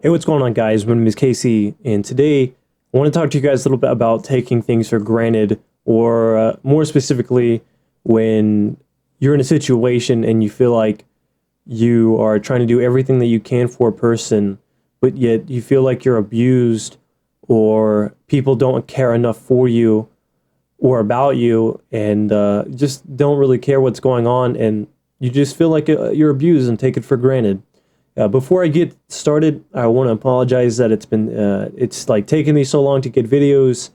Hey, what's going on, guys? My name is Casey, and today I want to talk to you guys a little bit about taking things for granted, or more specifically, when you're in a situation and you feel like you are trying to do everything that you can for a person, but yet you feel like you're abused, or people don't care enough for you or about you, and just don't really care what's going on, and you just feel like you're abused and take it for granted. Before I get started, I want to apologize that it's like taking me so long to get videos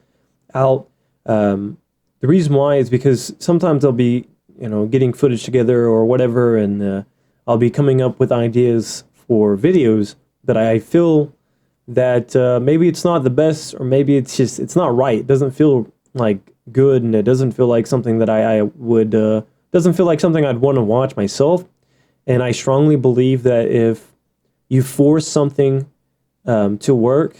out. The reason why is because sometimes I'll be, getting footage together or whatever, and I'll be coming up with ideas for videos, but I feel that maybe it's not the best, or maybe it's not right. It doesn't feel like good, and it doesn't feel like something that I would doesn't feel like something I'd want to watch myself. And I strongly believe that if you force something to work,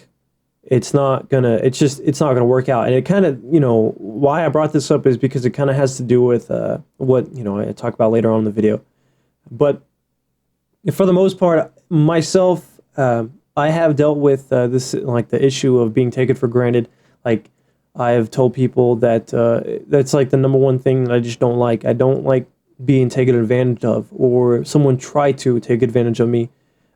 it's not gonna work out. And it kind of, why I brought this up is because it kind of has to do with what I talk about later on in the video. But for the most part, myself, I have dealt with this, like the issue of being taken for granted. Like, I have told people that that's like the number one thing that I just don't like. I don't like being taken advantage of, or someone try to take advantage of me.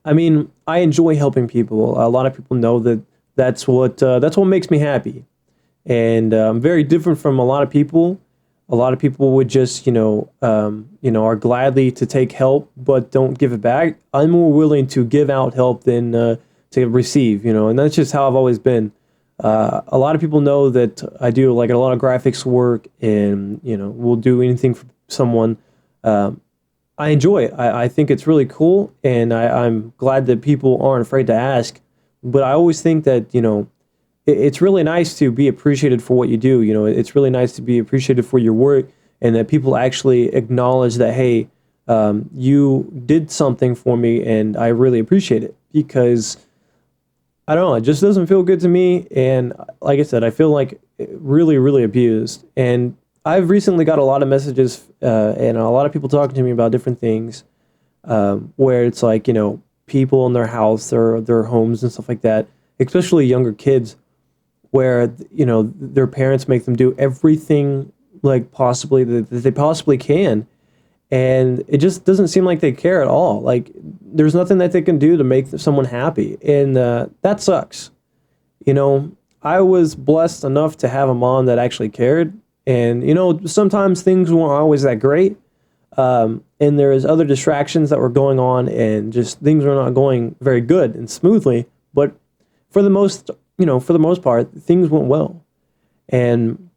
I mean, I enjoy helping people. A lot of people know that that's what makes me happy, and I'm very different from a lot of people. A lot of people would just, are gladly to take help, but don't give it back. I'm more willing to give out help than to receive, and that's just how I've always been. A lot of people know that I do like a lot of graphics work, and will do anything for someone. Um, I enjoy it. I think it's really cool, and I'm glad that people aren't afraid to ask. But I always think that it's really nice to be appreciated for what you do. It's really nice to be appreciated for your work, and that people actually acknowledge that, hey, you did something for me, and I really appreciate it. Because I don't know, it just doesn't feel good to me. And like I said, I feel like really, really abused. And I've recently got a lot of messages and a lot of people talking to me about different things, where it's like, people in their house or their homes and stuff like that, especially younger kids, where, their parents make them do everything like possibly that they possibly can. And it just doesn't seem like they care at all. Like, there's nothing that they can do to make someone happy. And that sucks. I was blessed enough to have a mom that actually cared. And, sometimes things weren't always that great. And there's other distractions that were going on, and just things were not going very good and smoothly. But for the most, for the most part, things went well. And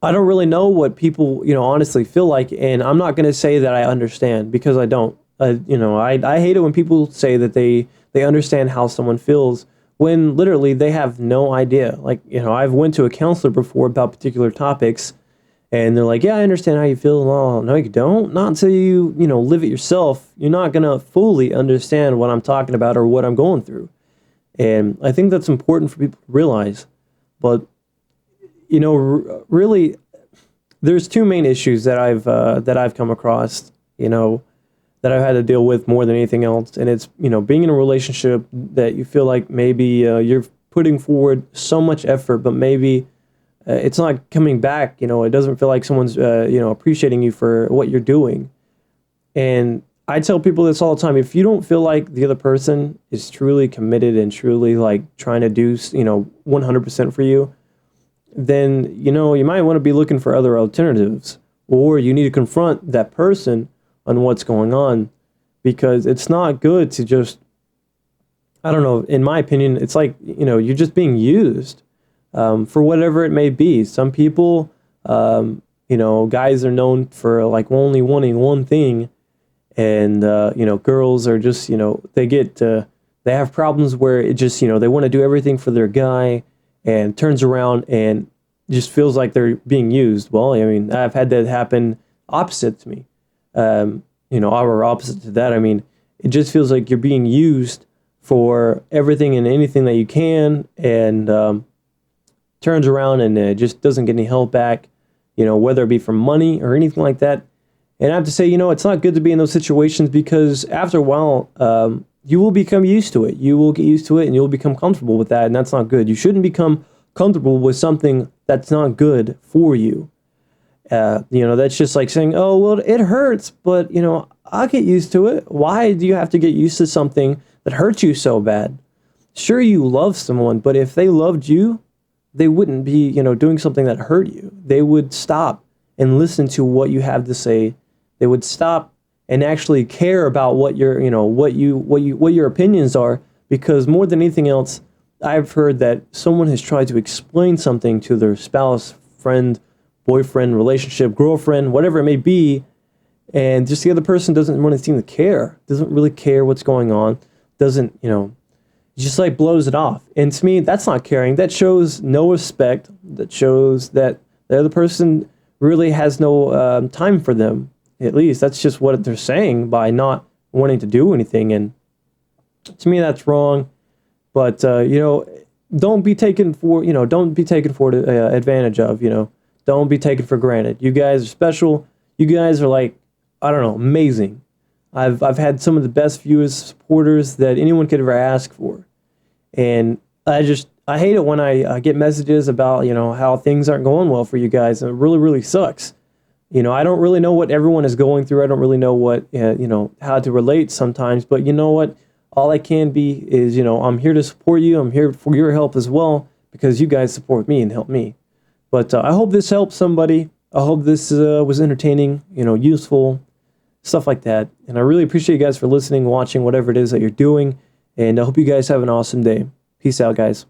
I don't really know what people, honestly feel like. And I'm not going to say that I understand, because I don't. I hate it when people say that they understand how someone feels when literally they have no idea. Like, I've went to a counselor before about particular topics, and they're like, yeah, I understand how you feel. Oh, no, you don't. Not until you, live it yourself. You're not going to fully understand what I'm talking about or what I'm going through. And I think that's important for people to realize. But, really, there's two main issues that I've come across, that I've had to deal with more than anything else. And it's, being in a relationship that you feel like maybe you're putting forward so much effort, but maybe it's not coming back. It doesn't feel like someone's, appreciating you for what you're doing. And I tell people this all the time. If you don't feel like the other person is truly committed and truly like trying to do, 100% for you, then, you might want to be looking for other alternatives, or you need to confront that person on what's going on, because it's not good to just, I don't know, in my opinion, it's like, you're just being used for whatever it may be. Some people, guys are known for like only wanting one thing, and, girls are just, they have problems where it just, they want to do everything for their guy, and turns around and just feels like they're being used. Well, I mean, I've had that happen opposite to me. Or opposite to that. I mean, it just feels like you're being used for everything and anything that you can, and turns around and just doesn't get any help back, whether it be from money or anything like that. And I have to say, it's not good to be in those situations, because after a while, you will become used to it. You will get used to it and you'll become comfortable with that. And that's not good. You shouldn't become comfortable with something that's not good for you. That's just like saying, oh, well, it hurts, but, I'll get used to it. Why do you have to get used to something that hurts you so bad? Sure, you love someone, but if they loved you, they wouldn't be, doing something that hurt you. They would stop and listen to what you have to say. They would stop and actually care about what your opinions are, because more than anything else, I've heard that someone has tried to explain something to their spouse, friend, boyfriend, relationship, girlfriend, whatever it may be, and just the other person doesn't want to seem to care, doesn't really care what's going on, doesn't, just like blows it off. And to me, that's not caring. That shows no respect. That shows that the other person really has no time for them. At least that's just what they're saying by not wanting to do anything. And to me, that's wrong. But don't be taken for advantage of. Don't be taken for granted. You guys are special. You guys are like, I don't know, amazing. I've had some of the best viewers, supporters that anyone could ever ask for. And I hate it when I get messages about, how things aren't going well for you guys. And it really, really sucks. I don't really know what everyone is going through. I don't really know what, how to relate sometimes. But you know what? All I can be is, I'm here to support you. I'm here for your help as well, because you guys support me and help me. But I hope this helps somebody. I hope this was entertaining, useful, stuff like that. And I really appreciate you guys for listening, watching, whatever it is that you're doing. And I hope you guys have an awesome day. Peace out, guys.